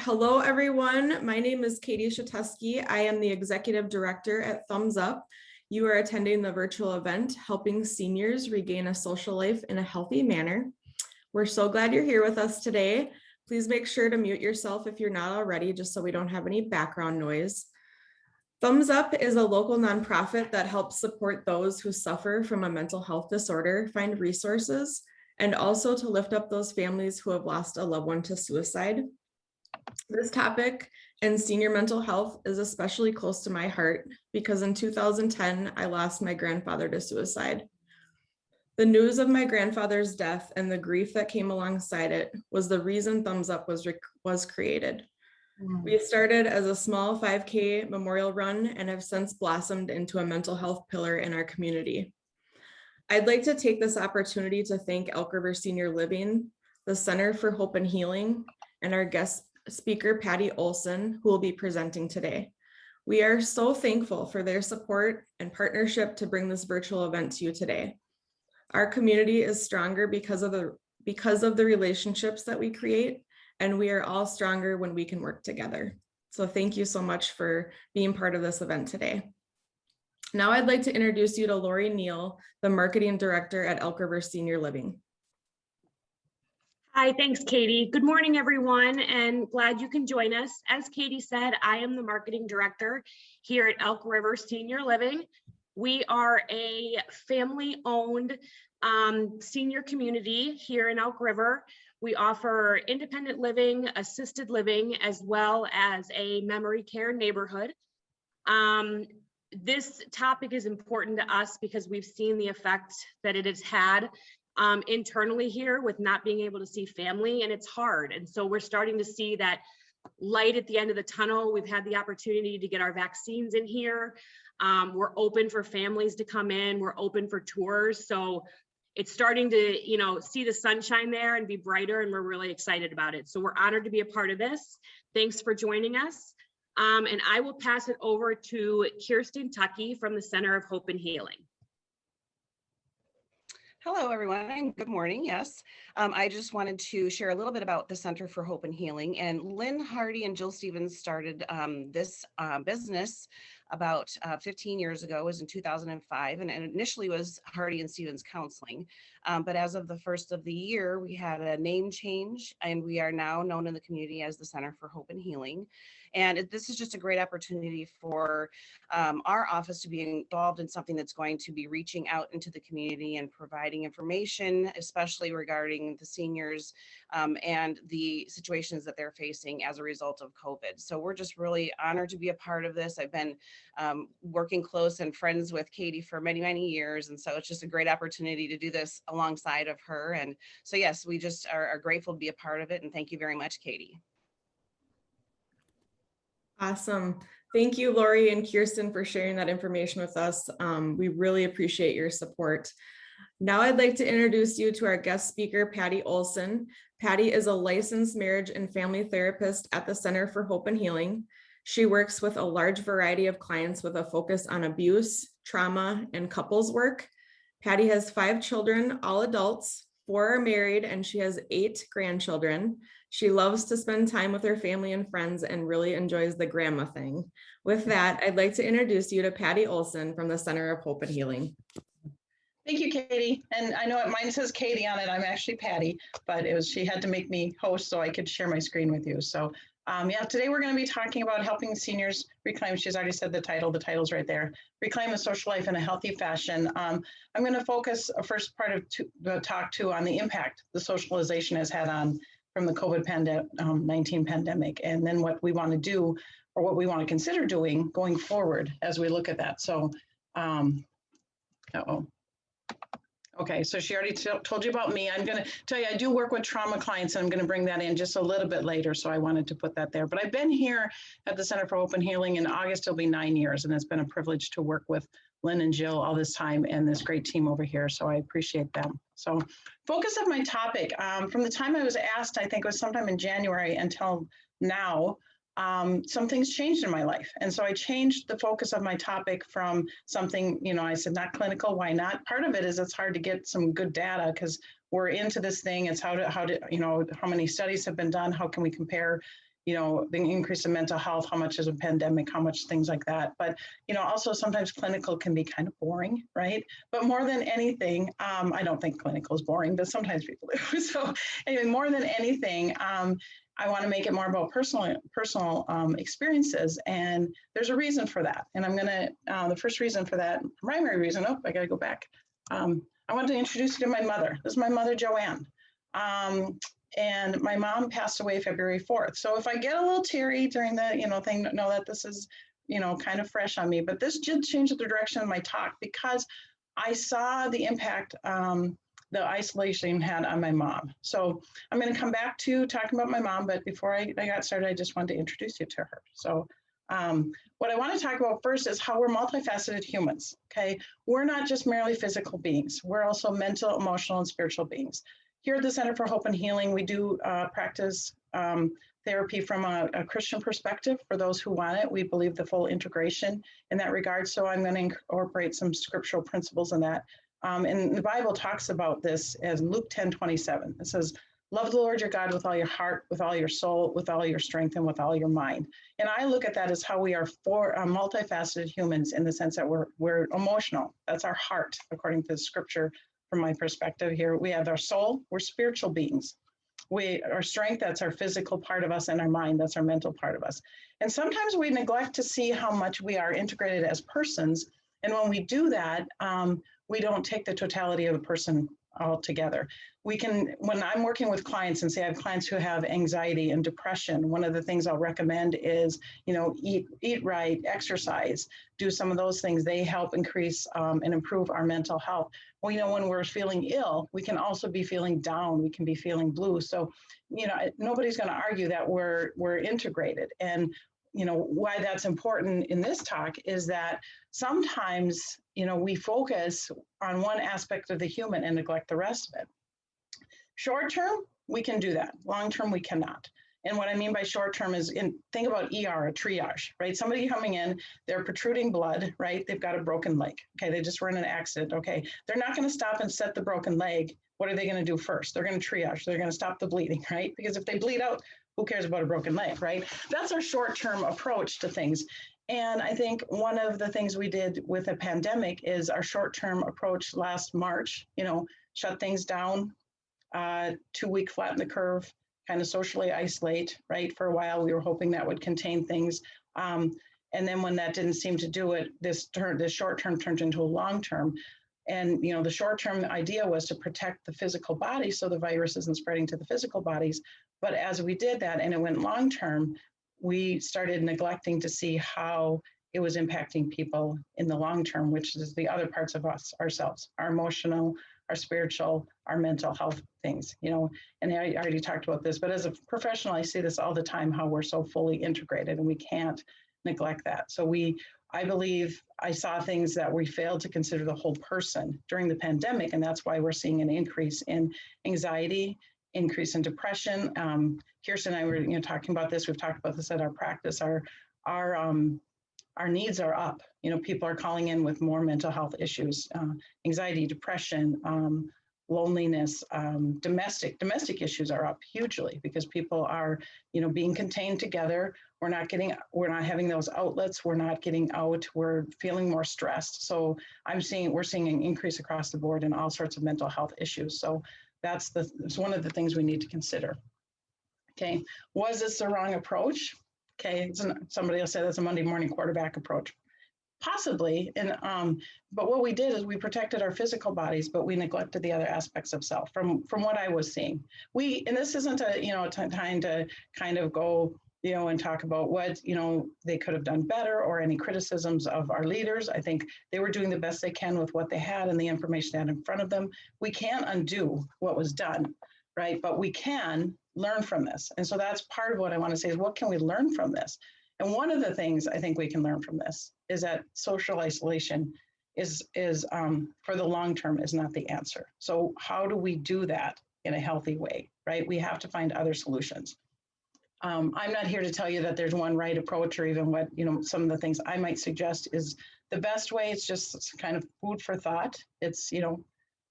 Hello, everyone. My name is Katie Shatusky. I am the Executive Director at Thumbs Up. You are attending the virtual event, Helping Seniors Regain a Social Life in a Healthy Manner. We're so glad you're here with us today. Please make sure to mute yourself if you're not already, just so we don't have any background noise. Thumbs Up is a local nonprofit that helps support those who suffer from a mental health disorder, find resources, and also to lift up those families who have lost a loved one to suicide. This topic and senior mental health is especially close to my heart because in 2010, I lost my grandfather to suicide. The news of my grandfather's death and the grief that came alongside it was the reason Thumbs Up was created. We started as a small 5K memorial run and have since blossomed into a mental health pillar in our community. I'd like to take this opportunity to thank Elk River Senior Living, the Center for Hope and Healing, and our guest speaker, Patty Olson, who will be presenting today. We are so thankful for their support and partnership to bring this virtual event to you today. Our community is stronger because of the relationships that we create, and we are all stronger when we can work together. So thank you so much for being part of this event today. Now I'd like to introduce you to Lori Neal, the Marketing Director at Elk River Senior Living. Hi, thanks, Katie. Good morning, everyone, and glad you can join us. As Katie said, I am the Marketing Director here at Elk River Senior Living. We are a family-owned senior community here in Elk River. We offer independent living, assisted living, as well as a memory care neighborhood. This topic is important to us because we've seen the effect that it has had internally here with not being able to see family, and it's hard. And so we're starting to see that light at the end of the tunnel. We've had the opportunity to get our vaccines in here. We're open for families to come in. We're open for tours. So it's starting to, see the sunshine there and be brighter, and we're really excited about it. So we're honored to be a part of this. Thanks for joining us. And I will pass it over to Kirsten Gill from the Center of Hope and Healing. Hello, everyone, and good morning. Yes, I just wanted to share a little bit about the Center for Hope and Healing. And Lynn Hardy and Jill Stevens started this business about 15 years ago. It was in 2005, and initially was Hardy and Stevens Counseling. But as of the first of the year, we had a name change, and we are now known in the community as the Center for Hope and Healing. And this is just a great opportunity for our office to be involved in something that's going to be reaching out into the community and providing information, especially regarding the seniors and the situations that they're facing as a result of COVID. So we're just really honored to be a part of this. I've been working close and friends with Katie for many, many years. And so it's just a great opportunity to do this alongside of her. And so, yes, we just are grateful to be a part of it. And thank you very much, Katie. Awesome. Thank you, Lori and Kirsten, for sharing that information with us. We really appreciate your support. Now I'd like to introduce you to our guest speaker, Patty Olson. Patty is a licensed marriage and family therapist at the Center for Hope and Healing. She works with a large variety of clients with a focus on abuse, trauma, and couples work. Patty has 5 children, all adults, 4 are married, and she has 8 grandchildren. She loves to spend time with her family and friends and really enjoys the grandma thing. With that, I'd like to introduce you to Patty Olson from the Center of Hope and Healing. Thank you, Katie. And I know mine says Katie on it. I'm actually Patty, but she had to make me host so I could share my screen with you. So yeah, today we're going to be talking about helping seniors reclaim. She's already said the title. The title's right there. Reclaim a social life in a healthy fashion. I'm going to focus a first part of the talk on the impact the socialization has had on from the COVID-19 pandemic, and then what we want to do or what we want to consider doing going forward as we look at that. So, okay, so she already told you about me. I'm going to tell you, I do work with trauma clients, and I'm going to bring that in just a little bit later. So I wanted to put that there. But I've been here at the Center for Hope and Healing in August. It'll be 9 years, and it's been a privilege to work with Lynn and Jill all this time and this great team over here. So I appreciate them. So focus of my topic, from the time I was asked, I think it was sometime in January until now, some things changed in my life. And so I changed the focus of my topic from something, I said, not clinical. Why not? Part of it is it's hard to get some good data because we're into this thing. It's how many studies have been done? How can we compare, the increase in mental health, how much is a pandemic, how much things like that. But, also sometimes clinical can be kind of boring, right? But more than anything, I don't think clinical is boring, but sometimes people do. So anyway, more than anything, I want to make it more about personal experiences. And there's a reason for that. And I'm going to, the first reason for that, primary reason, I got to go back. I want to introduce you to my mother. This is my mother, Joanne. And my mom passed away February 4th. So if I get a little teary during the, thing, know that this is, kind of fresh on me, but this did change the direction of my talk because I saw the impact the isolation had on my mom. So I'm going to come back to talking about my mom, but before I got started, I just wanted to introduce you to her. So what I want to talk about first is how we're multifaceted humans, okay? We're not just merely physical beings. We're also mental, emotional, and spiritual beings. Here at the Center for Hope and Healing, we do practice therapy from a Christian perspective for those who want it. We believe the full integration in that regard. So I'm going to incorporate some scriptural principles in that. And the Bible talks about this as Luke 10:27. It says, love the Lord your God with all your heart, with all your soul, with all your strength, and with all your mind. And I look at that as how we are multifaceted humans in the sense that we're emotional. That's our heart, according to the scripture. From my perspective here, we have our soul. We're spiritual beings. Our strength, that's our physical part of us, and our mind, that's our mental part of us. And sometimes we neglect to see how much we are integrated as persons. And when we do that, we don't take the totality of the person altogether. When I'm working with clients and say I have clients who have anxiety and depression, one of the things I'll recommend is, eat right, exercise, do some of those things. They help increase and improve our mental health. Well, when we're feeling ill, we can also be feeling down. We can be feeling blue. So, nobody's going to argue that we're integrated. And why that's important in this talk is that sometimes, we focus on one aspect of the human and neglect the rest of it. Short term, we can do that. Long term, we cannot. And what I mean by short term is think about ER, a triage, right? Somebody coming in, they're protruding blood, right? They've got a broken leg. Okay, they just were in an accident. Okay, they're not going to stop and set the broken leg. What are they going to do first? They're going to triage. They're going to stop the bleeding, right? Because if they bleed out, who cares about a broken leg, right? That's our short-term approach to things. And I think one of the things we did with a pandemic is our short-term approach last March, shut things down, 2-week flatten the curve, kind of socially isolate, right? For a while, we were hoping that would contain things. And then when that didn't seem to do it, this short-term turned into a long-term. And, the short-term idea was to protect the physical body so the virus isn't spreading to the physical bodies. But as we did that and it went long-term, we started neglecting to see how it was impacting people in the long term, which is the other parts of ourselves, our emotional, our spiritual, our mental health things, and I already talked about this, but as a professional, I see this all the time, how we're so fully integrated and we can't neglect that. So I believe I saw things that we failed to consider the whole person during the pandemic, and that's why we're seeing an increase in anxiety, increase in depression. Kirsten and I were talking about this. We've talked about this at our practice. Our needs are up. People are calling in with more mental health issues, anxiety, depression, loneliness, domestic issues are up hugely because people are, being contained together. We're not having those outlets. We're not getting out. We're feeling more stressed. So we're seeing an increase across the board in all sorts of mental health issues. So it's one of the things we need to consider. Okay, was this the wrong approach? Okay, somebody else said that's a Monday morning quarterback approach. Possibly, but what we did is we protected our physical bodies, but we neglected the other aspects of self. From what I was seeing, and this isn't a time to kind of go and talk about what they could have done better or any criticisms of our leaders. I think they were doing the best they can with what they had and the information they had in front of them. We can't undo what was done, right? But we can learn from this, and so that's part of what I want to say is what can we learn from this? And one of the things I think we can learn from this is that social isolation is for the long term is not the answer. So how do we do that in a healthy way, right? We have to find other solutions. I'm not here to tell you that there's one right approach or even what, some of the things I might suggest is the best way. It's just kind of food for thought. It's,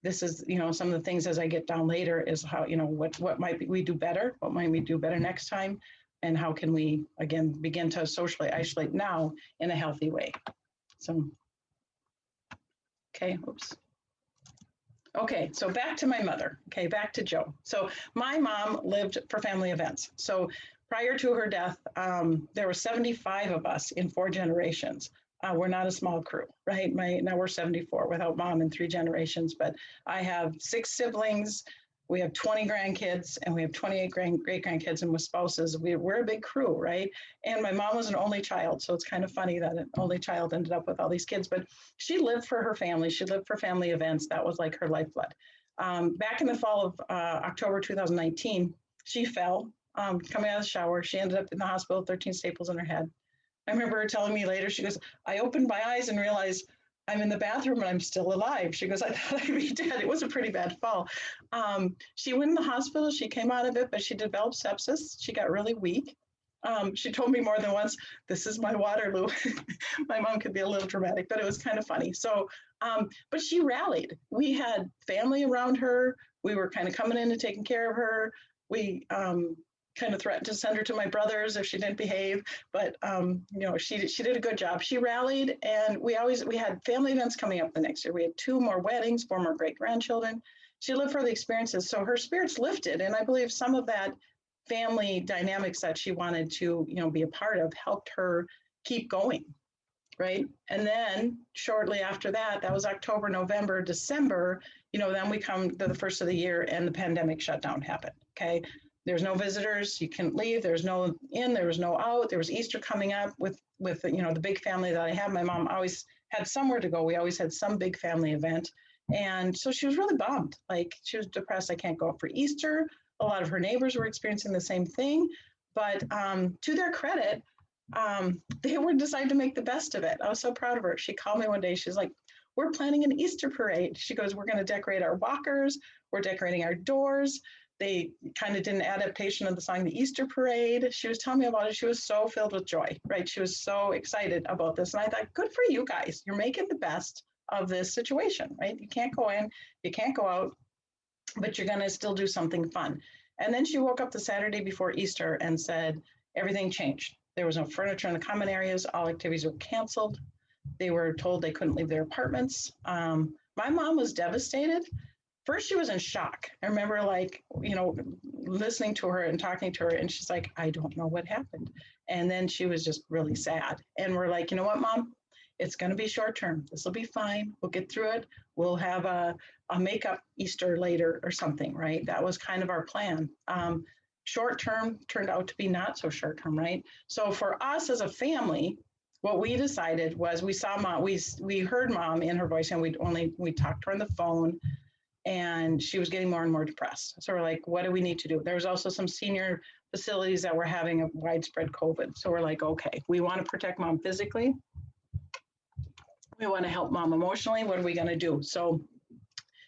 this is, some of the things as I get down later is how, what might we do better? What might we do better next time? and how can we, again, begin to socially isolate now in a healthy way. So, okay, oops. Okay, so back to my mother. Okay, back to Joe. So my mom lived for family events. So prior to her death, there were 75 of us in 4 generations. We're not a small crew, right? Now we're 74 without mom in 3 generations, but I have 6 siblings. We have 20 grandkids and we have 28 great grandkids, and with spouses, we're a big crew, right? And my mom was an only child. So it's kind of funny that an only child ended up with all these kids, but she lived for her family. She lived for family events. That was like her lifeblood. Back in the fall of October 2019, she fell coming out of the shower. She ended up in the hospital, 13 staples in her head. I remember her telling me later, she goes, I opened my eyes and realized I'm in the bathroom and I'm still alive. She goes, I thought I'd be dead. It was a pretty bad fall. She went in the hospital. She came out of it, but she developed sepsis. She got really weak. She told me more than once, this is my Waterloo. My mom could be a little dramatic, but it was kind of funny. So, but she rallied. We had family around her. We were kind of coming in and taking care of her. We kind of threatened to send her to my brothers if she didn't behave, but she did a good job. She rallied, and we had family events coming up the next year. We had 2 more weddings, 4 more great grandchildren. She lived for the experiences, so her spirits lifted, and I believe some of that family dynamics that she wanted to be a part of helped her keep going, right? And then shortly after that, that was October, November, December, then we come to the first of the year and the pandemic shutdown happened. Okay. There's no visitors, you couldn't leave, there's no in, there was no out, there was Easter coming up with the big family that I have. My mom always had somewhere to go. We always had some big family event. And so she was really bummed. Like, she was depressed. I can't go up for Easter. A lot of her neighbors were experiencing the same thing. But to their credit, they would decide to make the best of it. I was so proud of her. She called me one day. She's like, we're planning an Easter parade. She goes, we're going to decorate our walkers. We're decorating our doors. They kind of did an adaptation of the song, The Easter Parade. She was telling me about it. She was so filled with joy, right? She was so excited about this. And I thought, good for you guys. You're making the best of this situation, right? You can't go in, you can't go out, but you're going to still do something fun. And then she woke up the Saturday before Easter and said, everything changed. There was no furniture in the common areas. All activities were canceled. They were told they couldn't leave their apartments. My mom was devastated. First, she was in shock. I remember, listening to her and talking to her, and she's like, I don't know what happened. And then she was just really sad. And we're like, you know what, Mom? It's going to be short term. This will be fine. We'll get through it. We'll have a makeup Easter later or something, right? That was kind of our plan. Short term turned out to be not so short term, right? So for us as a family, what we decided was we saw Mom, we heard Mom in her voice, and we talked to her on the phone, and she was getting more and more depressed. So we're like, what do we need to do? There was also some senior facilities that were having a widespread COVID. So we're like, okay, we want to protect Mom physically. We want to help Mom emotionally. What are we going to do? So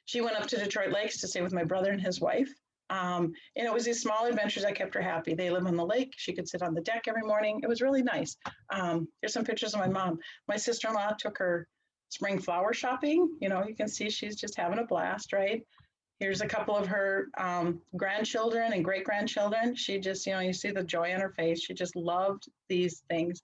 she went up to Detroit Lakes to stay with my brother and his wife. And it was these small adventures that kept her happy. They live on the lake. She could sit on the deck every morning. It was really nice. Here's some pictures of my mom. My sister-in-law took her spring flower shopping. You can see she's just having a blast, right? Here's a couple of her grandchildren and great-grandchildren. She just, you see the joy on her face. She just loved these things.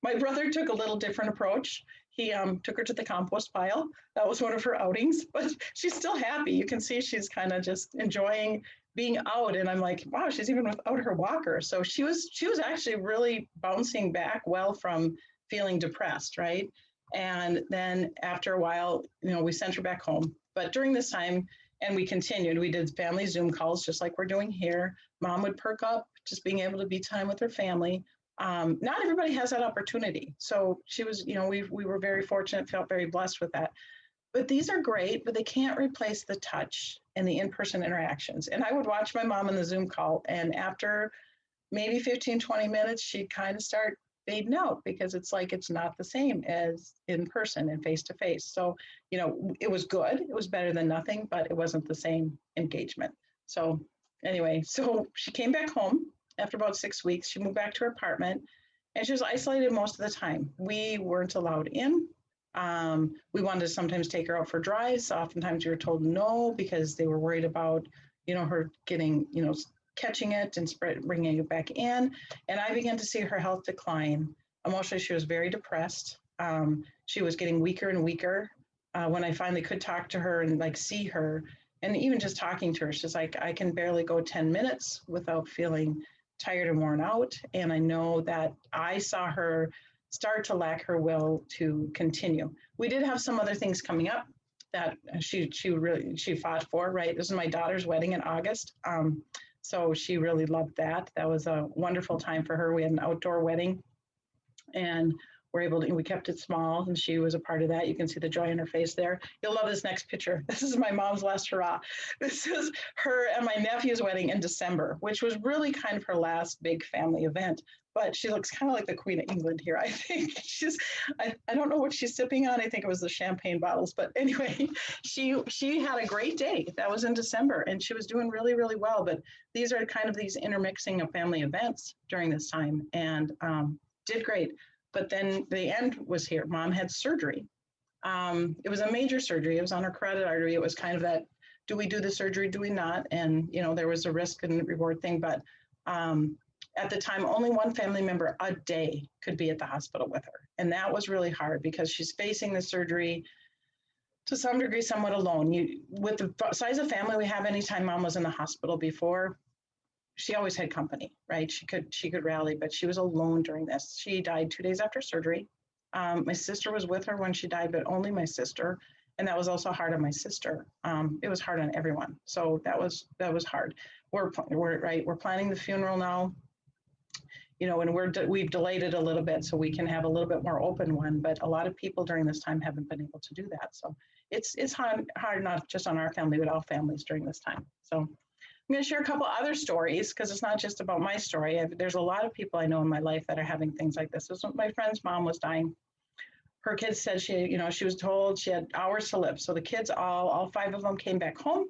My brother took a little different approach. He took her to the compost pile. That was one of her outings, but she's still happy. You can see she's kind of just enjoying being out. And I'm like, wow, she's even without her walker. So she was actually really bouncing back well from feeling depressed, right? And then after a while, we sent her back home. But during this time, and we continued, we did family Zoom calls, just like we're doing here. Mom would perk up, just being able to be time with her family. Not everybody has that opportunity. So she was, we were very fortunate, felt very blessed with that. But these are great, but they can't replace the touch and the in-person interactions. And I would watch my mom in the Zoom call, and after maybe 15, 20 minutes, she'd kind of start fading out, because it's like, it's not the same as in person and face-to-face. So, it was good. It was better than nothing, but it wasn't the same engagement. So anyway, so she came back home. After about 6 weeks, she moved back to her apartment, and she was isolated most of the time. We weren't allowed in. We wanted to sometimes take her out for drives. Oftentimes we were told no, because they were worried about, her getting, catching it and bringing it back in. And I began to see her health decline. Emotionally, she was very depressed. She was getting weaker and weaker. When I finally could talk to her and like see her, and even just talking to her, she's like, I can barely go 10 minutes without feeling tired and worn out. And I know that I saw her start to lack her will to continue. We did have some other things coming up that she fought for, right? This is my daughter's wedding in August. So she really loved that. That was a wonderful time for her. We had an outdoor wedding and we kept it small, and she was a part of that. You can see the joy in her face there. You'll love this next picture. This is my mom's last hurrah. This is her and my nephew's wedding in December, which was really kind of her last big family event. But she looks kind of like the Queen of England here, I think. I don't know what she's sipping on. I think it was the champagne bottles. But anyway, she had a great day. That was in December, and she was doing really, really well. But these are kind of these intermixing of family events during this time, and did great. But then the end was here. Mom had surgery. It was a major surgery. It was on her carotid artery. It was kind of that, do we do the surgery? Do we not? And, there was a risk and reward thing. But at the time, only one family member a day could be at the hospital with her. And that was really hard because she's facing the surgery to some degree, somewhat alone. With the size of family we have, anytime mom was in the hospital before, she always had company, right? She could rally, but she was alone during this. She died 2 days after surgery. My sister was with her when she died, but only my sister. And that was also hard on my sister. It was hard on everyone. So that was hard. We're planning the funeral now, and we've delayed it a little bit so we can have a little bit more open one, but a lot of people during this time haven't been able to do that. So it's hard not just on our family, but all families during this time. So I'm going to share a couple other stories because it's not just about my story. There's a lot of people I know in my life that are having things like this. My friend's mom was dying. Her kids said she was told she had hours to live. So the kids, all 5 of them came back home,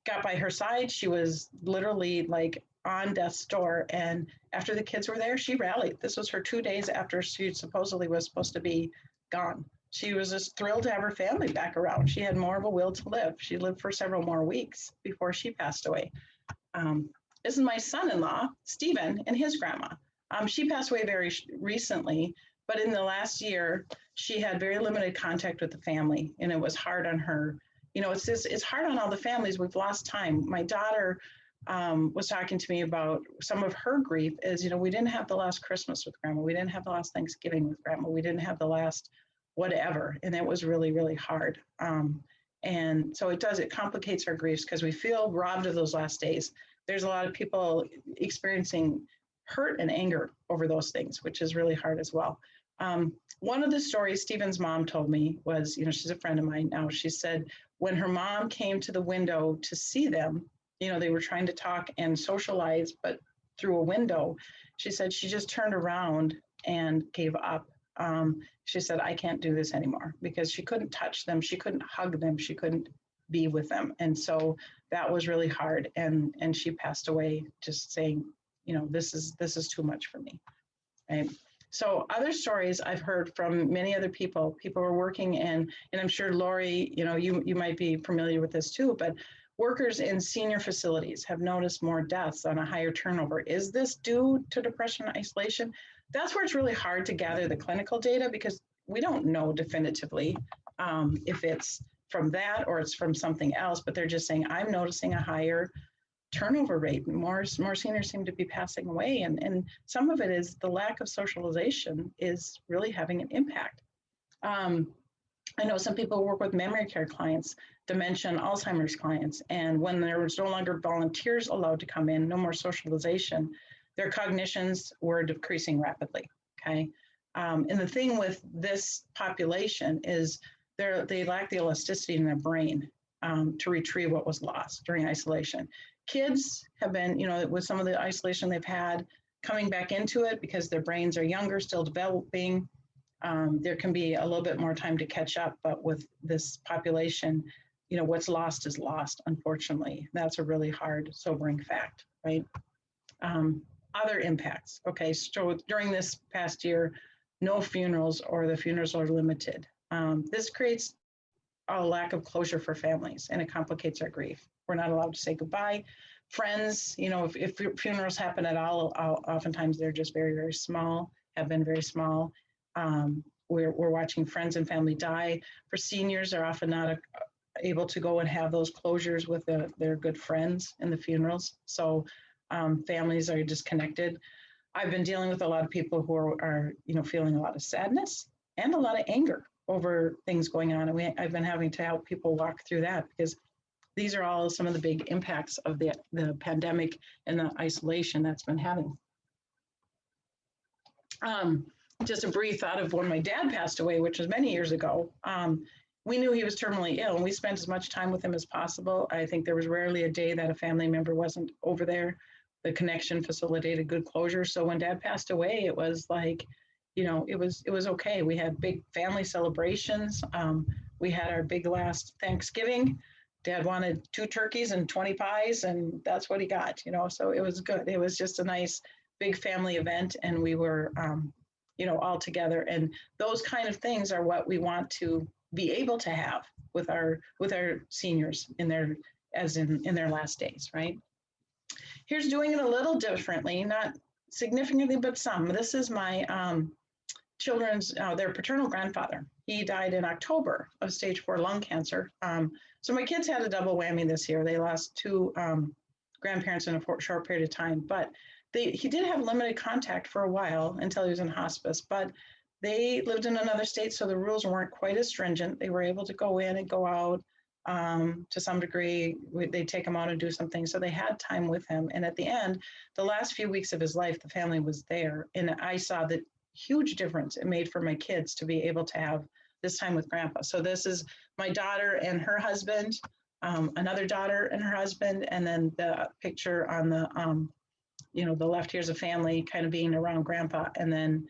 got by her side. She was literally like on death's door. And after the kids were there, she rallied. This was her 2 days after she supposedly was supposed to be gone. She was just thrilled to have her family back around. She had more of a will to live. She lived for several more weeks before she passed away. This is my son-in-law, Stephen, and his grandma. She passed away very recently, but in the last year, she had very limited contact with the family, and it was hard on her. It's hard on all the families. We've lost time. My daughter was talking to me about some of her grief is, we didn't have the last Christmas with grandma. We didn't have the last Thanksgiving with grandma. We didn't have the last whatever. And it was really, really hard. And so it complicates our griefs because we feel robbed of those last days. There's a lot of people experiencing hurt and anger over those things, which is really hard as well. One of the stories Stephen's mom told me was, she's a friend of mine now. She said when her mom came to the window to see them, they were trying to talk and socialize, but through a window, she said she just turned around and gave up. She said, I can't do this anymore because she couldn't touch them. She couldn't hug them. She couldn't be with them. And so that was really hard. And she passed away just saying, this is too much for me. Right. So other stories I've heard from many other people are working in, and I'm sure Lori, you might be familiar with this too, but workers in senior facilities have noticed more deaths on a higher turnover. Is this due to depression and isolation? That's where it's really hard to gather the clinical data because we don't know definitively if it's from that or it's from something else, but they're just saying, I'm noticing a higher turnover rate. More seniors seem to be passing away. And some of it is the lack of socialization is really having an impact. I know some people work with memory care clients, dementia and Alzheimer's clients, and when there was no longer volunteers allowed to come in, no more socialization, their cognitions were decreasing rapidly, okay? And the thing with this population is they lack the elasticity in their brain to retrieve what was lost during isolation. Kids have been, with some of the isolation they've had, coming back into it because their brains are younger, still developing. There can be a little bit more time to catch up, but with this population, what's lost is lost, unfortunately. That's a really hard, sobering fact, right? Other impacts, okay, so during this past year, no funerals or the funerals are limited. This creates a lack of closure for families and it complicates our grief. We're not allowed to say goodbye. Friends, if funerals happen at all, oftentimes they're just very, very small, have been very small. We're watching friends and family die. For seniors, they're often not able to go and have those closures with their good friends in the funerals. So families are disconnected. I've been dealing with a lot of people who are feeling a lot of sadness and a lot of anger over things going on. And I've been having to help people walk through that, because these are all some of the big impacts of the pandemic and the isolation that's been having. Just a brief thought of when my dad passed away, which was many years ago. We knew he was terminally ill, and we spent as much time with him as possible. I think there was rarely a day that a family member wasn't over there. The connection facilitated good closure. So when Dad passed away, it was like, it was okay. We had big family celebrations. We had our big last Thanksgiving. Dad wanted 2 turkeys and 20 pies, and that's what he got. So it was good. It was just a nice big family event, and we were, all together. And those kind of things are what we want to be able to have with our seniors in their last days, right? Here's doing it a little differently, not significantly, but some. This is my children's, their paternal grandfather. He died in October of stage 4 lung cancer. So my kids had a double whammy this year. They lost 2 grandparents in a short period of time, but he did have limited contact for a while until he was in hospice, but they lived in another state, so the rules weren't quite as stringent. They were able to go in and go out to some degree. They'd take him out and do something. So they had time with him. And at the end, the last few weeks of his life, the family was there. And I saw the huge difference it made for my kids to be able to have this time with Grandpa. So this is my daughter and her husband, another daughter and her husband, and then the picture on the, the left here's a family kind of being around Grandpa. And then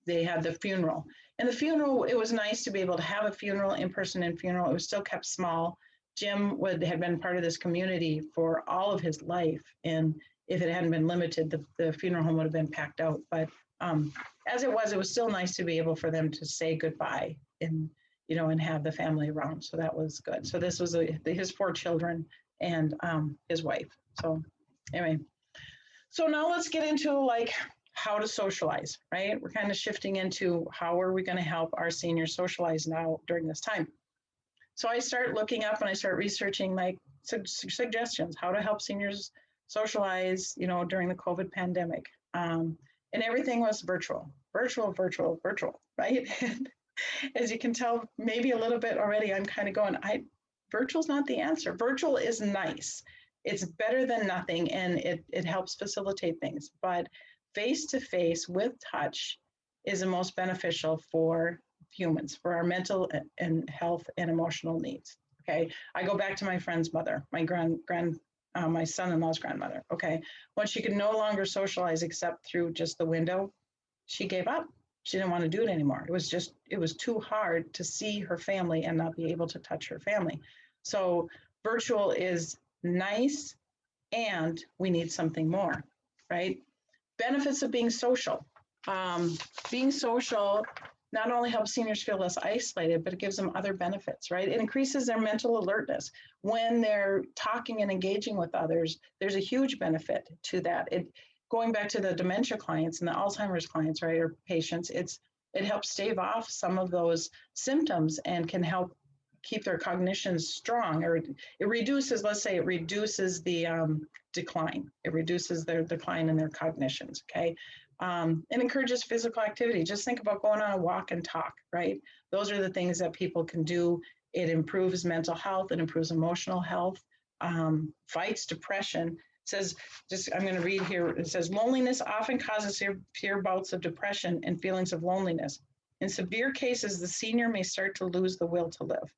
they had the funeral. And the funeral, it was nice to be able to have a funeral, in-person and funeral. It was still kept small. Jim had been part of this community for all of his life. And if it hadn't been limited, the funeral home would have been packed out. But as it was still nice to be able for them to say goodbye and have the family around. So that was good. So this was his 4 children and his wife. So anyway, so now let's get into how to socialize, right? We're kind of shifting into how are we going to help our seniors socialize now during this time. So I start looking up and I start researching suggestions, how to help seniors socialize, during the COVID pandemic. And everything was virtual, right? As you can tell, maybe a little bit already, I'm kind of going, virtual's not the answer. Virtual is nice. It's better than nothing, and it helps facilitate things. But face-to-face with touch is the most beneficial for humans, for our mental and health and emotional needs. Okay, I go back to my friend's mother, my my son-in-law's grandmother. Okay, when she could no longer socialize except through just the window, she gave up. She didn't want to do it anymore. It was too hard to see her family and not be able to touch her family. So virtual is nice, and we need something more, right? Benefits of being social. Being social not only helps seniors feel less isolated, but it gives them other benefits, right? It increases their mental alertness. When they're talking and engaging with others, there's a huge benefit to that. Going back to the dementia clients and the Alzheimer's clients, right, or patients, it helps stave off some of those symptoms and can help keep their cognition strong, or it reduces, let's say it reduces the decline. It reduces their decline in their cognitions, okay? It encourages physical activity. Just think about going on a walk and talk, right? Those are the things that people can do. It improves mental health, it improves emotional health, fights depression. It says, I'm going to read here, it says, loneliness often causes severe bouts of depression and feelings of loneliness. In severe cases, the senior may start to lose the will to live.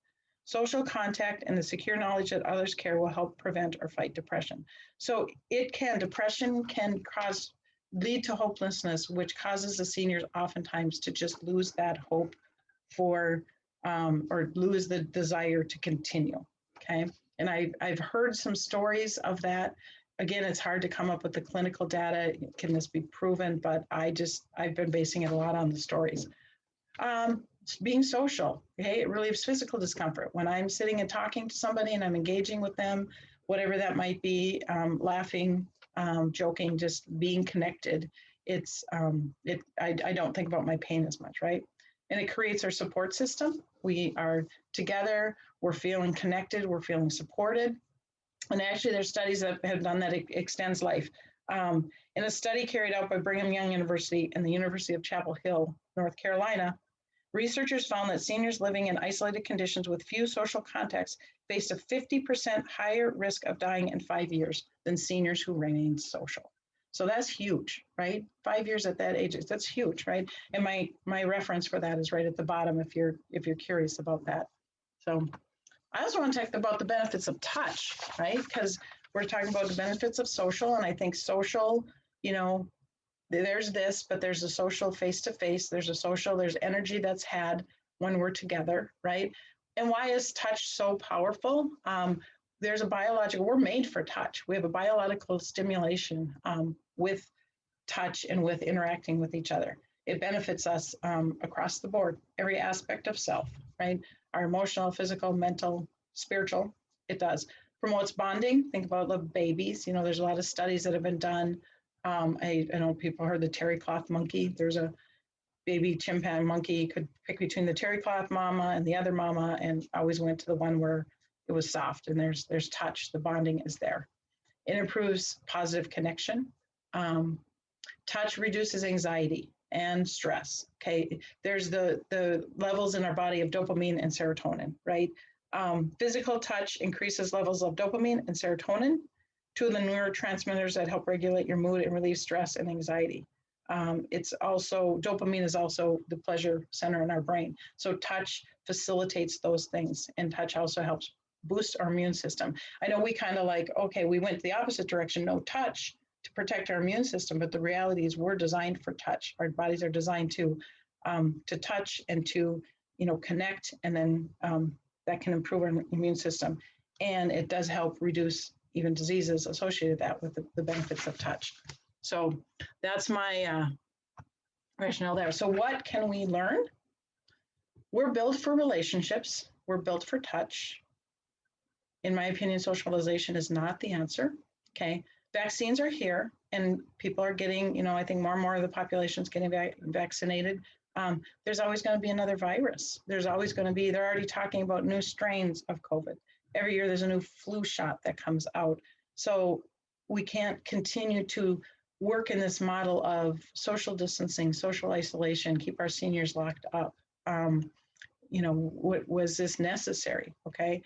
Social contact and the secure knowledge that others care will help prevent or fight depression. So depression can lead to hopelessness, which causes the seniors oftentimes to just lose that hope for, or lose the desire to continue, okay? And I've heard some stories of that. Again, it's hard to come up with the clinical data. Can this be proven? But I've been basing it a lot on the stories. Being social, okay? It relieves physical discomfort. When I'm sitting and talking to somebody and I'm engaging with them, whatever that might be, laughing, joking, just being connected. I don't think about my pain as much, right? And it creates our support system. We are together, we're feeling connected, we're feeling supported. And actually there's studies that have done that it extends life. In a study carried out by Brigham Young University and the University of Chapel Hill, North Carolina, researchers found that seniors living in isolated conditions with few social contacts faced a 50% higher risk of dying in 5 years than seniors who remained social. So that's huge, right? 5 years at that age, that's huge, right? And my reference for that is right at the bottom if you're curious about that. So I also want to talk about the benefits of touch, right? Because we're talking about the benefits of social, and I think social, there's this, but there's a social face-to-face, there's energy that's had when we're together, right? And why is touch so powerful? There's a biological, we're made for touch. We have a biological stimulation with touch and with interacting with each other. It benefits us across the board, every aspect of self, right? Our emotional, physical, mental, spiritual, it does. Promotes bonding, think about the babies. There's a lot of studies that have been done. I know people heard the terry cloth monkey. There's a baby chimpanzee monkey could pick between the terry cloth mama and the other mama, and always went to the one where it was soft, and there's touch, the bonding is there. It improves positive connection. Touch reduces anxiety and stress, okay? There's the levels in our body of dopamine and serotonin, right? Physical touch increases levels of dopamine and serotonin, two of the neurotransmitters that help regulate your mood and relieve stress and anxiety. Dopamine is also the pleasure center in our brain. So touch facilitates those things, and touch also helps boost our immune system. I know we kind of we went the opposite direction, no touch to protect our immune system, but the reality is we're designed for touch. Our bodies are designed to touch and to, connect, and then that can improve our immune system. And it does help reduce even diseases associated with the benefits of touch. So that's my rationale there. So what can we learn? We're built for relationships. We're built for touch. In my opinion, socialization is not the answer, okay? Vaccines are here, and people are getting, I think more and more of the population is getting vaccinated. There's always going to be another virus. They're already talking about new strains of COVID. Every year there's a new flu shot that comes out. So we can't continue to work in this model of social distancing, social isolation, keep our seniors locked up. Was this necessary? Okay.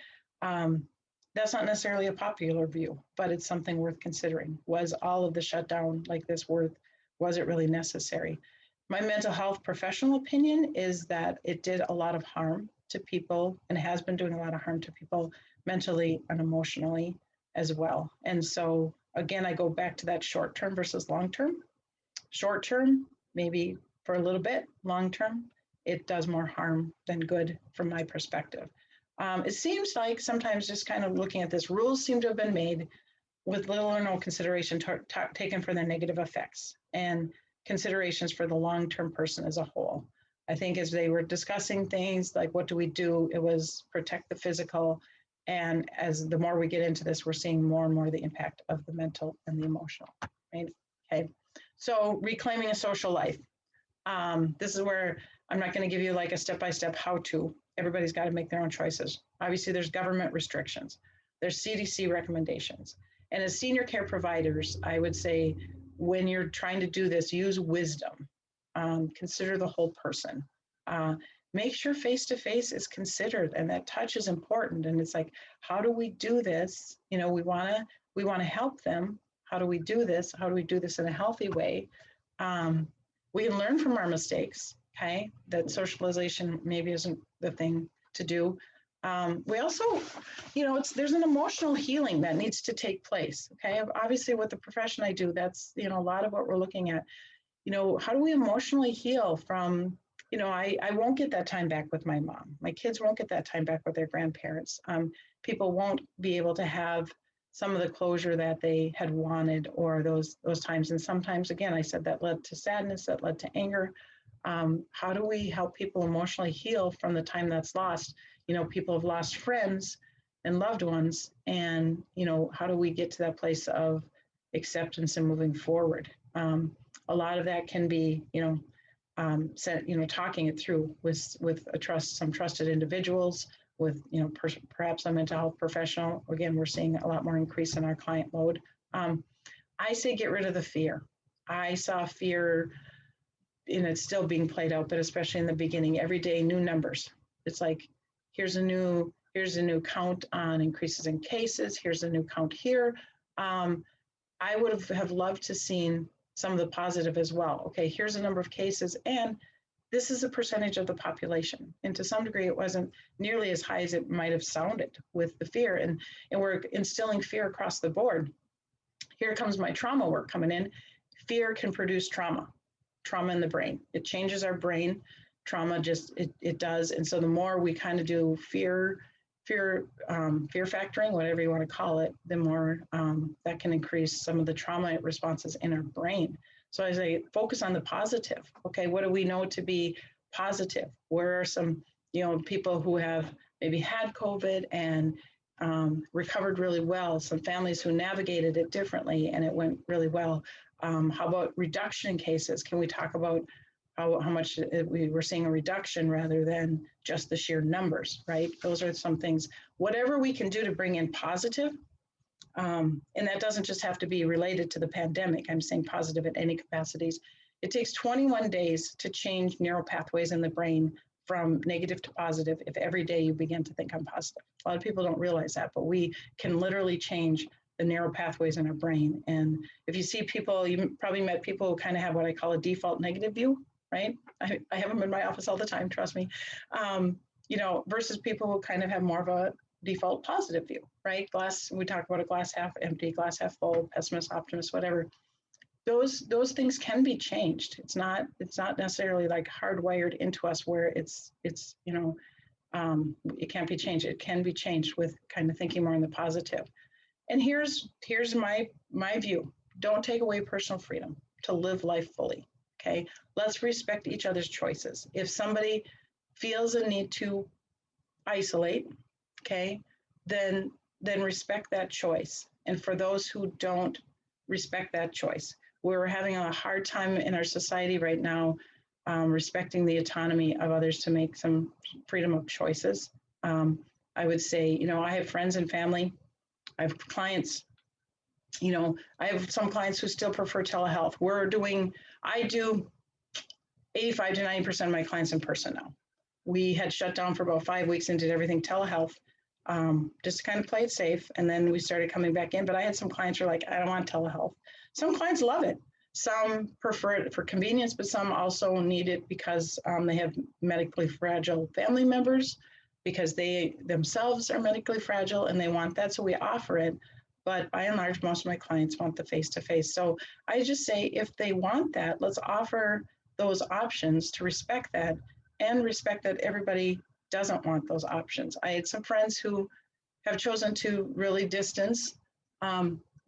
That's not necessarily a popular view, but it's something worth considering. Was all of the shutdown like this was it really necessary? My mental health professional opinion is that it did a lot of harm to people, and has been doing a lot of harm to people mentally and emotionally as well. And so again, I go back to that short-term versus long-term. Short-term, maybe for a little bit. Long-term, it does more harm than good from my perspective. It seems like sometimes just kind of looking at this, rules seem to have been made with little or no consideration taken for their negative effects and considerations for the long-term person as a whole. I think as they were discussing things like what do we do, it was protect the physical. And as the more we get into this, we're seeing more and more the impact of the mental and the emotional, right? Okay, so reclaiming a social life. This is where I'm not going to give you like a step-by-step how-to. Everybody's got to make their own choices. Obviously, there's government restrictions. There's CDC recommendations. And as senior care providers, I would say when you're trying to do this, use wisdom. Consider the whole person. Make sure face-to-face is considered, and that touch is important. And it's like, how do we do this? We want to help them. How do we do this? How do we do this in a healthy way? We can learn from our mistakes, okay? That socialization maybe isn't the thing to do. We also, there's an emotional healing that needs to take place, okay? Obviously with the profession I do, that's, a lot of what we're looking at. How do we emotionally heal from, I won't get that time back with my mom. My kids won't get that time back with their grandparents. People won't be able to have some of the closure that they had wanted, or those times. And sometimes, again, I said that led to sadness, that led to anger. How do we help people emotionally heal from the time that's lost? People have lost friends, and loved ones. And, you know, how do we get to that place of acceptance and moving forward? A lot of that can be, talking it through with some trusted individuals, with, perhaps a mental health professional. Again, we're seeing a lot more increase in our client load. I say get rid of the fear. I saw fear, and it's still being played out, but especially in the beginning, every day, new numbers. It's like, here's a new count on increases in cases. Here's a new count here. I would have loved to seen some of the positive as well. Okay, here's a number of cases, and this is a percentage of the population. And to some degree, it wasn't nearly as high as it might have sounded with the fear. And we're instilling fear across the board. Here comes my trauma work coming in. Fear can produce trauma in the brain. It changes our brain. Trauma it does. And so the more we kind of do fear factoring, whatever you want to call it, the more that can increase some of the trauma responses in our brain. So as I focus on the positive, okay, what do we know to be positive? Where are some, people who have maybe had COVID and recovered really well, some families who navigated it differently and it went really well. How about reduction in cases? Can we talk about how much we were seeing a reduction rather than just the sheer numbers, right? Those are some things, whatever we can do to bring in positive. And that doesn't just have to be related to the pandemic. I'm saying positive in any capacities. It takes 21 days to change neural pathways in the brain from negative to positive if every day you begin to think I'm positive. A lot of people don't realize that, but we can literally change the neural pathways in our brain. And if you see people, you probably met people who kind of have what I call a default negative view, right? I have them in my office all the time, trust me. Versus people who kind of have more of a default positive view, right? We talk about a glass half empty, glass half full, pessimist, optimist, whatever. Those things can be changed. It's not necessarily like hardwired into us where it can't be changed. It can be changed with kind of thinking more in the positive. And here's my view. Don't take away personal freedom to live life fully. Okay, let's respect each other's choices. If somebody feels a need to isolate, okay, then respect that choice. And for those who don't respect that choice, we're having a hard time in our society right now respecting the autonomy of others to make some freedom of choices. I would say, I have friends and family, I have clients, I have some clients who still prefer telehealth. I do 85 to 90% of my clients in person now. We had shut down for about 5 weeks and did everything telehealth, just to kind of play it safe. And then we started coming back in, but I had some clients who are like, I don't want telehealth. Some clients love it. Some prefer it for convenience, but some also need it because they have medically fragile family members, because they themselves are medically fragile and they want that. So we offer it. But by and large, most of my clients want the face-to-face. So I just say, if they want that, let's offer those options to respect that, and respect that everybody doesn't want those options. I had some friends who have chosen to really distance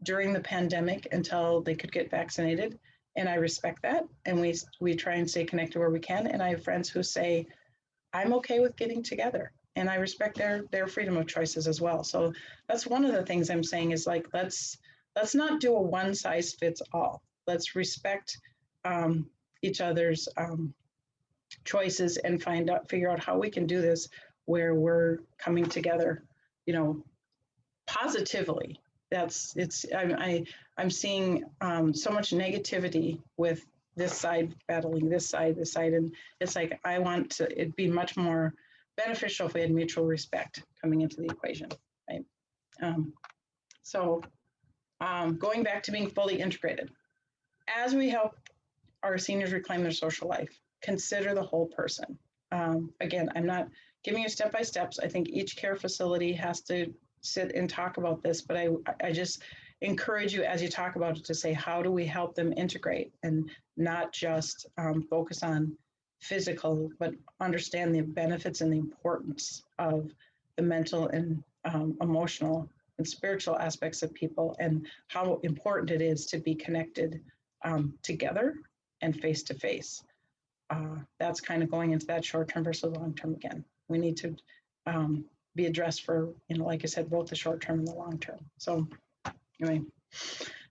during the pandemic until they could get vaccinated. And I respect that. And we try and stay connected where we can. And I have friends who say, I'm okay with getting together. And I respect their freedom of choices as well. So that's one of the things I'm saying is like, let's not do a one size fits all. Let's respect each other's choices and figure out how we can do this where we're coming together, positively. I'm seeing so much negativity with this side battling this side, and it's like, I want it'd be much more beneficial if we had mutual respect coming into the equation, right? Going back to being fully integrated, as we help our seniors reclaim their social life, consider the whole person. Again, I'm not giving you step-by-steps. I think each care facility has to sit and talk about this, but I just encourage you as you talk about it to say, how do we help them integrate and not just focus on physical, but understand the benefits and the importance of the mental and emotional and spiritual aspects of people, and how important it is to be connected together and face to face. That's kind of going into that short term versus long term again. We need to be addressed for, like I said, both the short term and the long term. So anyway,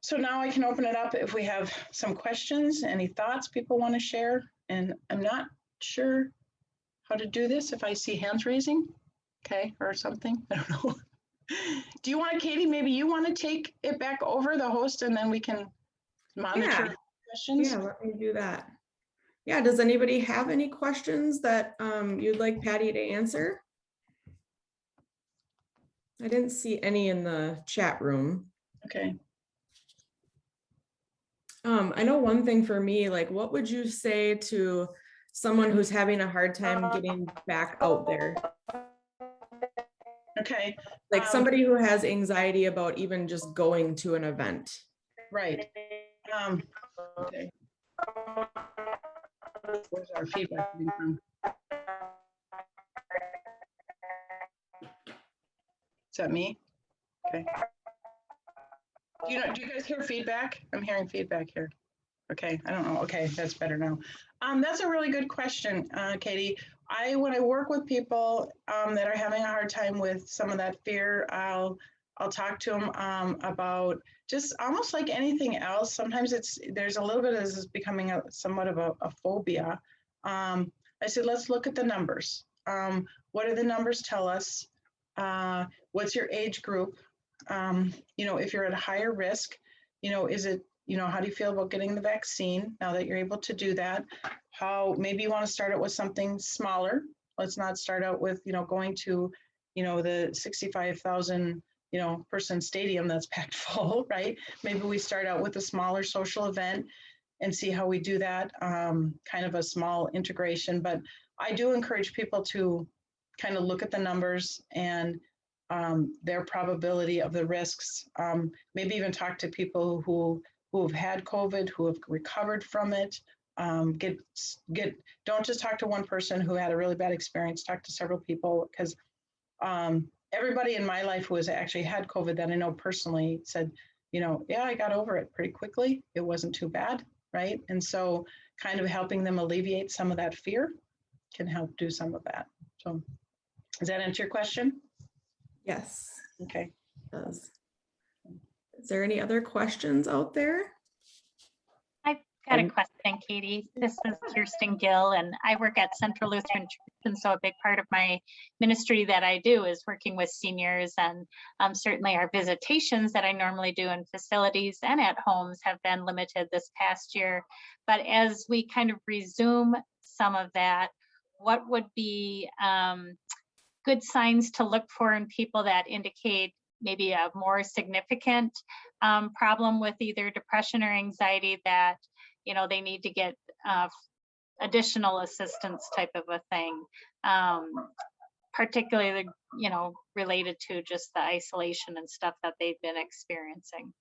so now I can open it up if we have some questions, any thoughts people want to share. And I'm not sure how to do this if I see hands raising, okay, or something. I don't know. Do you want, Katie, maybe you want to take it back over the host and then we can monitor questions? Yeah, let me do that. Yeah, does anybody have any questions that you'd like Patty to answer? I didn't see any in the chat room. Okay. I know one thing for me, like, what would you say to someone who's having a hard time getting back out there? Okay. Like somebody who has anxiety about even just going to an event. Right. Okay. Where's our feedback coming from? Is that me? Okay. Do you guys hear feedback? I'm hearing feedback here. Okay, I don't know. Okay, that's better now. That's a really good question, Katie. When I work with people that are having a hard time with some of that fear, I'll talk to them about just almost like anything else. Sometimes there's a little bit of this is becoming somewhat of a phobia. I said, let's look at the numbers. What do the numbers tell us? What's your age group? If you're at a higher risk, is it, how do you feel about getting the vaccine now that you're able to do that? Maybe you want to start out with something smaller. Let's not start out with, going to, the 65,000, person stadium that's packed full, right? Maybe we start out with a smaller social event and see how we do that, kind of a small integration. But I do encourage people to kind of look at the numbers and their probability of the risks, maybe even talk to people who have had COVID, who have recovered from it. Don't just talk to one person who had a really bad experience, talk to several people, because everybody in my life who has actually had COVID that I know personally said, yeah, I got over it pretty quickly. It wasn't too bad, right? And so kind of helping them alleviate some of that fear can help do some of that. So does that answer your question? Yes. Okay. It does. Is there any other questions out there? I've got a question, Katie. This is Kirsten Gill, and I work at Central Lutheran Church, and so a big part of my ministry that I do is working with seniors, and certainly our visitations that I normally do in facilities and at homes have been limited this past year. But as we kind of resume some of that, what would be good signs to look for in people that indicate maybe a more significant problem with either depression or anxiety that, they need to get additional assistance type of a thing, particularly, related to just the isolation and stuff that they've been experiencing.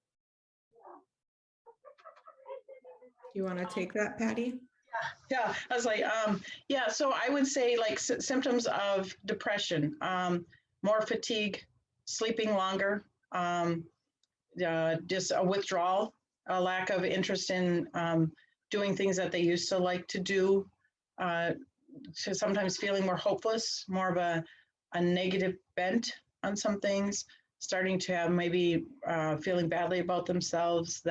You want to take that, Patty? Yeah, I was like, yeah, so I would say like symptoms of depression, more fatigue, sleeping longer, just a withdrawal, a lack of interest in doing things that they used to like to do, so sometimes feeling more hopeless, more of a negative bent on some things, starting to have maybe feeling badly about themselves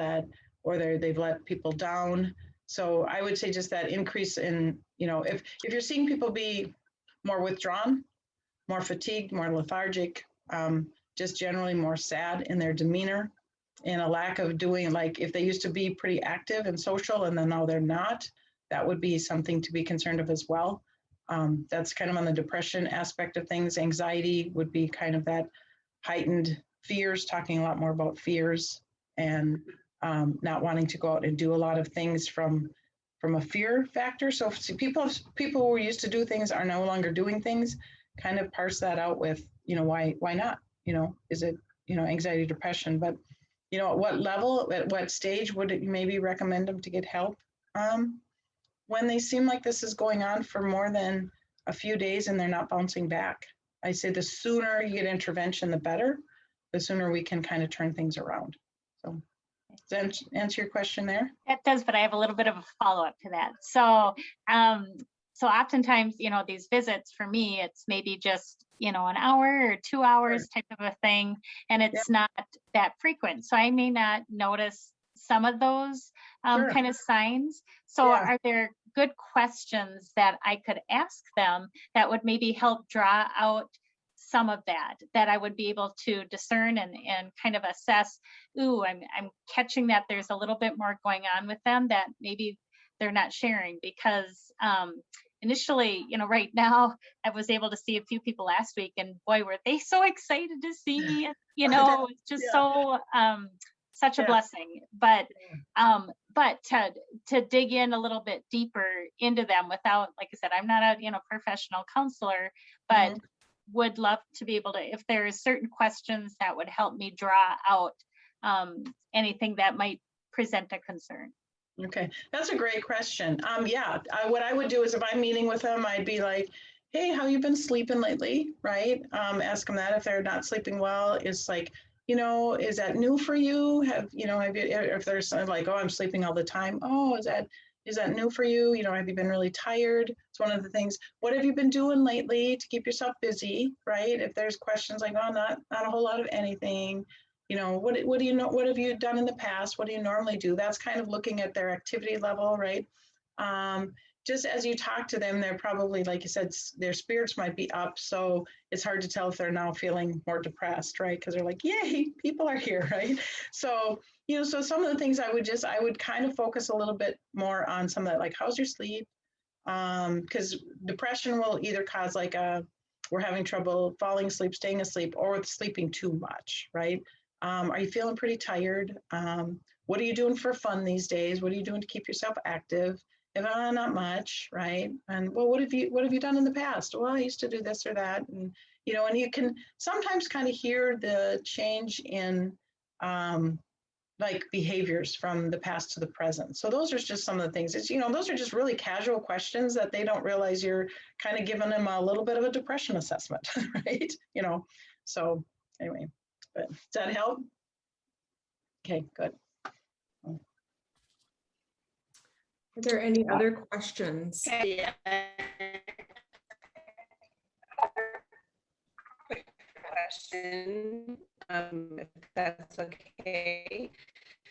or they've let people down. So I would say just that increase in, if you're seeing people be more withdrawn, more fatigued, more lethargic, just generally more sad in their demeanor, and a lack of doing, like if they used to be pretty active and social and then now they're not, that would be something to be concerned of as well. That's kind of on the depression aspect of things. Anxiety would be kind of that heightened fears, talking a lot more about fears and not wanting to go out and do a lot of things from a fear factor. So if people who were used to do things are no longer doing things, kind of parse that out with, why not? Is it, anxiety, depression? But, at what level, at what stage would it maybe recommend them to get help? When they seem like this is going on for more than a few days and they're not bouncing back. I say the sooner you get intervention, the better, the sooner we can kind of turn things around. So does that answer your question there? That does, but I have a little bit of a follow-up to that. So, so oftentimes, these visits for me, it's maybe just, an hour or 2 hours type of a thing, and it's not that frequent. So I may not notice some of those kind of signs. So are there good questions that I could ask them that would maybe help draw out some of that I would be able to discern and kind of assess, ooh, I'm catching that there's a little bit more going on with them that maybe they're not sharing, because initially, right now, I was able to see a few people last week, and boy, were they so excited to see me. And, it's just so such a blessing. But to dig in a little bit deeper into them without, like I said, I'm not a professional counselor, but would love to be able to, if there's certain questions that would help me draw out anything that might present a concern. Okay, that's a great question. What I would do is if I'm meeting with them, I'd be like, hey, how you been sleeping lately, right? Ask them that if they're not sleeping well. It's like, is that new for you? Have you, if there's something like, oh, I'm sleeping all the time. Oh, is that new for you? Have you been really tired? It's one of the things. What have you been doing lately to keep yourself busy, right? If there's questions like, oh, not a whole lot of anything. What do you know? What have you done in the past? What do you normally do? That's kind of looking at their activity level, right? Just as you talk to them, they're probably, like you said, their spirits might be up. So it's hard to tell if they're now feeling more depressed, right? Because they're like, yay, people are here, right? So, so some of the things I would kind of focus a little bit more on some of that, like, how's your sleep? Because depression will either cause like we're having trouble falling asleep, staying asleep, or sleeping too much, right? Are you feeling pretty tired? What are you doing for fun these days? What are you doing to keep yourself active? If not much, right? And well, what have you done in the past? Well, I used to do this or that, and and you can sometimes kind of hear the change in like behaviors from the past to the present. So those are just some of the things. It's those are just really casual questions that they don't realize you're kind of giving them a little bit of a depression assessment, right? So anyway. But does that help? Okay, good. Are there any other questions? Okay. Quick question, if that's okay.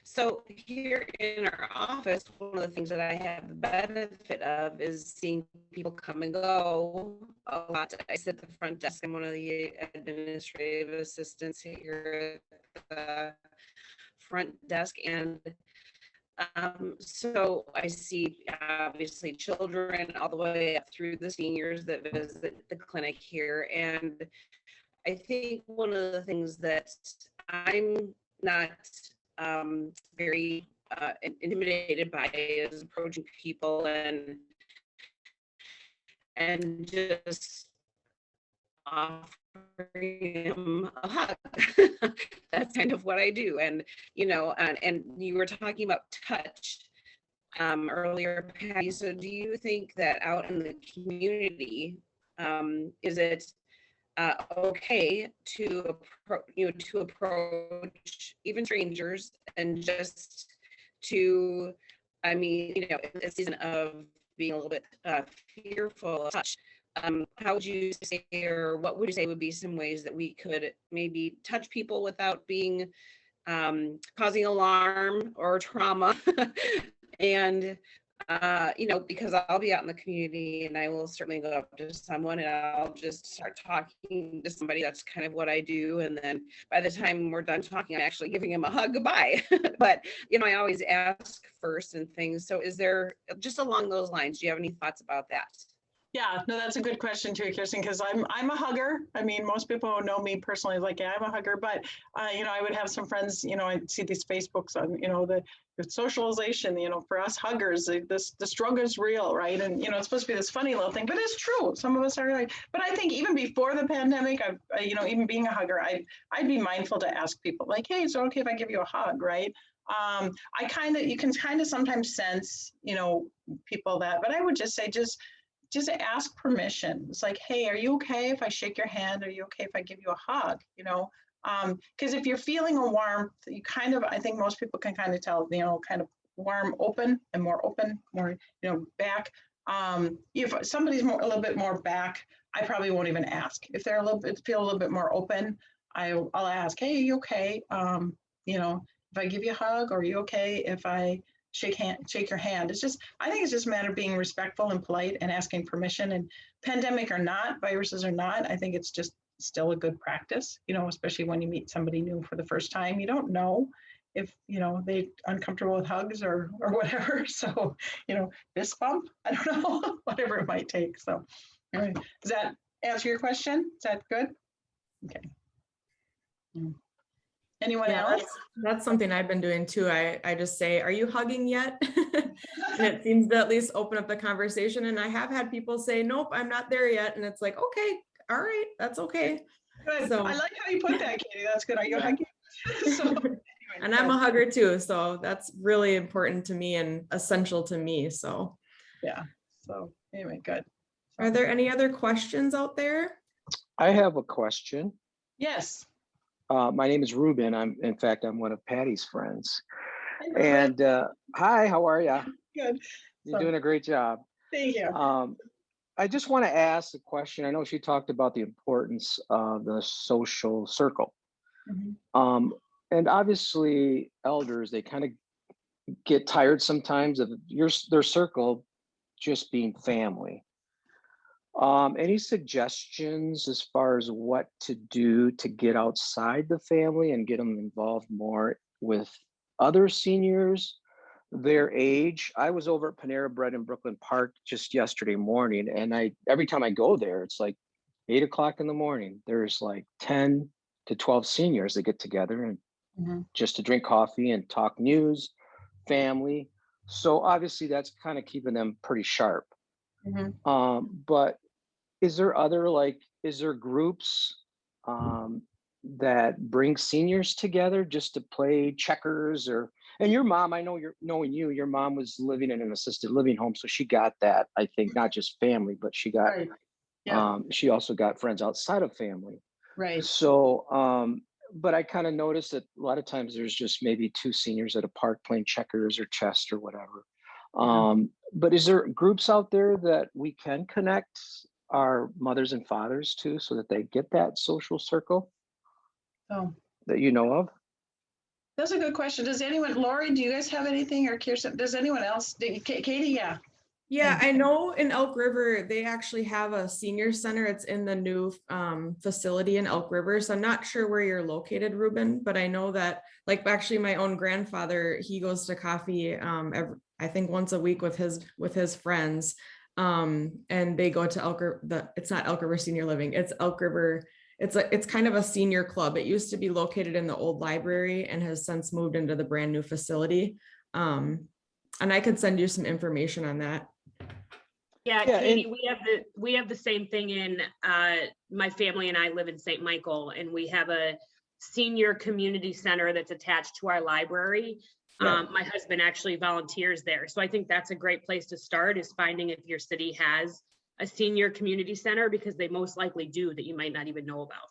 So here in our office, one of the things that I have the benefit of is seeing people come and go a lot. I sit at the front desk. I'm one of the administrative assistants here at the front desk. And so I see obviously children all the way up through the seniors that visit the clinic here. And I think one of the things that I'm not very intimidated by is approaching people and just offering them a hug. That's kind of what I do. And and you were talking about touch earlier, Patty. So do you think that out in the community, is it okay to approach even strangers and just to, in a season of being a little bit fearful of touch, how would you say, or what would you say would be some ways that we could maybe touch people without being causing alarm or trauma? And because I'll be out in the community and I will certainly go up to someone and I'll just start talking to somebody. That's kind of what I do. And then by the time we're done talking, I'm actually giving them a hug goodbye. But, I always ask first and things. So is there, just along those lines, do you have any thoughts about that? Yeah, no, that's a good question too, Kirsten, because I'm a hugger. I mean, most people who know me personally like, yeah, I'm a hugger, but I would have some friends, I see these Facebooks on, the socialization, for us huggers, the struggle is real, right? And it's supposed to be this funny little thing, but it's true. Some of us are like, but I think even before the pandemic, even being a hugger, I'd be mindful to ask people like, hey, is it okay if I give you a hug, right? You can kind of sometimes sense, people that, but I would just say, just ask permission. It's like, hey, are you okay if I shake your hand? Are you okay if I give you a hug? Because if you're feeling a warmth, I think most people can kind of tell, kind of warm, open, and more open, more, back. If somebody's a little bit more back, I probably won't even ask. If they're feel a little bit more open, I'll ask, hey, are you okay? If I give you a hug, or are you okay if I shake your hand? I think it's just a matter of being respectful and polite and asking permission. And pandemic or not, viruses or not, I think it's just still a good practice, especially when you meet somebody new for the first time. You don't know if, they uncomfortable with hugs or whatever. So, fist bump, I don't know, whatever it might take. So, all right. Does that answer your question? Is that good? Okay. Anyone else? That's something I've been doing too. I just say, are you hugging yet? And it seems to at least open up the conversation. And I have had people say, nope, I'm not there yet. And it's like, okay, all right, that's okay. Good. So I like how you put that, Katie. That's good. Are you hugging? So, anyway, and I'm a hugger too. So that's really important to me and essential to me. So yeah. So anyway, good. Are there any other questions out there? I have a question. Yes. My name is Ruben. I'm one of Patty's friends. Hi, Ruben. And hi, how are you? Good. You're doing a great job. Thank you. I just want to ask a question. I know she talked about the importance of the social circle. Mhm. And obviously elders, they kind of get tired sometimes of their circle just being family. Any suggestions as far as what to do to get outside the family and get them involved more with other seniors their age? I was over at Panera Bread in Brooklyn Park just yesterday morning, and every time I go there, it's like 8 o'clock in the morning. There's like 10 to 12 seniors that get together and just to drink coffee and talk news, family. So obviously that's kind of keeping them pretty sharp. But is there groups that bring seniors together just to play checkers? And your mom, I know, knowing you, your mom was living in an assisted living home, so she got that, I think, not just family, but she got Right. Yeah. she also got friends outside of family. Right. So but I kind of noticed that a lot of times there's just maybe 2 seniors at a park playing checkers or chess or whatever. But is there groups out there that we can connect our mothers and fathers to so that they get that social circle Oh, that you know of? that's a good question. Does anyone, Lori, do you guys have anything, or Kirsten, does anyone else? Katie, yeah. Yeah, I know in Elk River, they actually have a senior center. It's in the new facility in Elk River. So I'm not sure where you're located, Ruben, but I know that, like, actually my own grandfather, he goes to coffee I think once a week with his friends. And they go to Elk River, it's not Elk River Senior Living, it's Elk River. It's kind of a senior club. It used to be located in the old library and has since moved into the brand new facility. And I could send you some information on that. Yeah, Katie, we have the same thing in my family and I live in St. Michael, and we have a senior community center that's attached to our library. Yeah. My husband actually volunteers there. So I think that's a great place to start, is finding if your city has a senior community center, because they most likely do, that you might not even know about.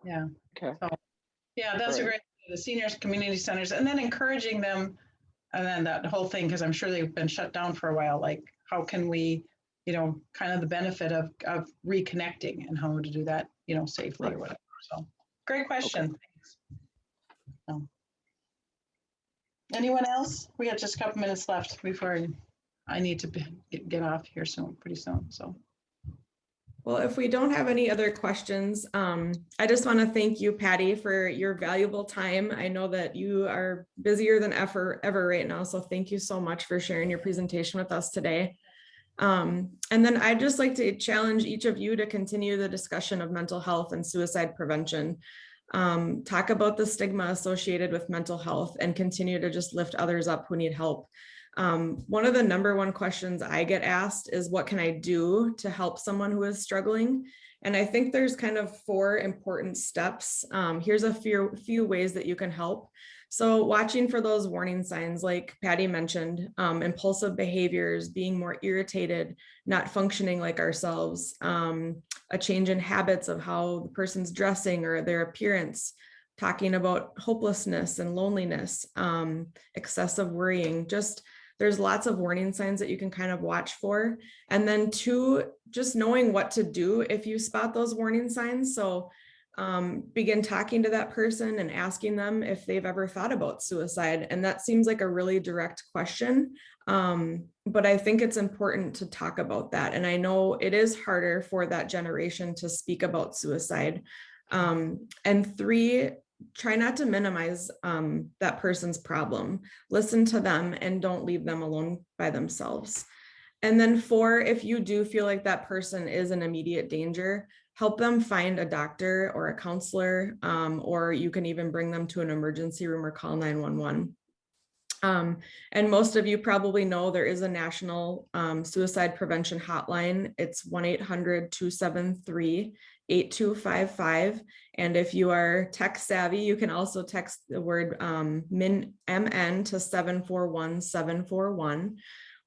Yeah. Okay. So, yeah, that's a great, the seniors community centers, and then encouraging them, and then that whole thing, because I'm sure they've been shut down for a while, like how can we, kind of the benefit of reconnecting and how to do that, safely or whatever. So great question. Okay. Thanks. Anyone else? We got just a couple minutes left before I need to get off here pretty soon. So. Well, if we don't have any other questions, I just want to thank you, Patty, for your valuable time. I know that you are busier than ever right now, so thank you so much for sharing your presentation with us today. And then I'd just like to challenge each of you to continue the discussion of mental health and suicide prevention. Talk about the stigma associated with mental health and continue to just lift others up who need help. One of the #1 questions I get asked is, what can I do to help someone who is struggling? And I think there's kind of 4 important steps. Here's a few ways that you can help. So watching for those warning signs, like Patty mentioned, impulsive behaviors, being more irritated, not functioning like ourselves, a change in habits of how the person's dressing or their appearance, talking about hopelessness and loneliness, excessive worrying, just there's lots of warning signs that you can kind of watch for. And then 2, just knowing what to do if you spot those warning signs. So begin talking to that person and asking them if they've ever thought about suicide. And that seems like a really direct question. But I think it's important to talk about that. And I know it is harder for that generation to speak about suicide. And 3, try not to minimize that person's problem. Listen to them and don't leave them alone by themselves. And then 4, if you do feel like that person is in immediate danger, help them find a doctor or a counselor, or you can even bring them to an emergency room or call 911. And most of you probably know there is a National Suicide Prevention Hotline. It's 1-800-273-8255. And if you are tech savvy, you can also text the word MN to 741-741.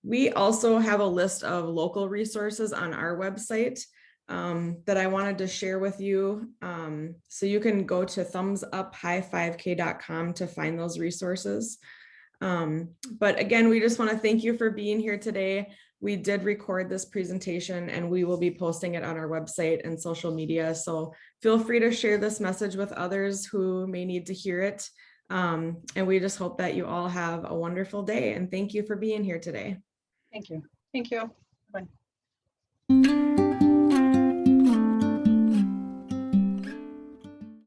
We also have a list of local resources on our website that I wanted to share with you. So you can go to thumbsuphighfivek.com to find those resources. But again, we just want to thank you for being here today. We did record this presentation and we will be posting it on our website and social media. So feel free to share this message with others who may need to hear it. And we just hope that you all have a wonderful day, and thank you for being here today. Thank you. Thank you. Bye.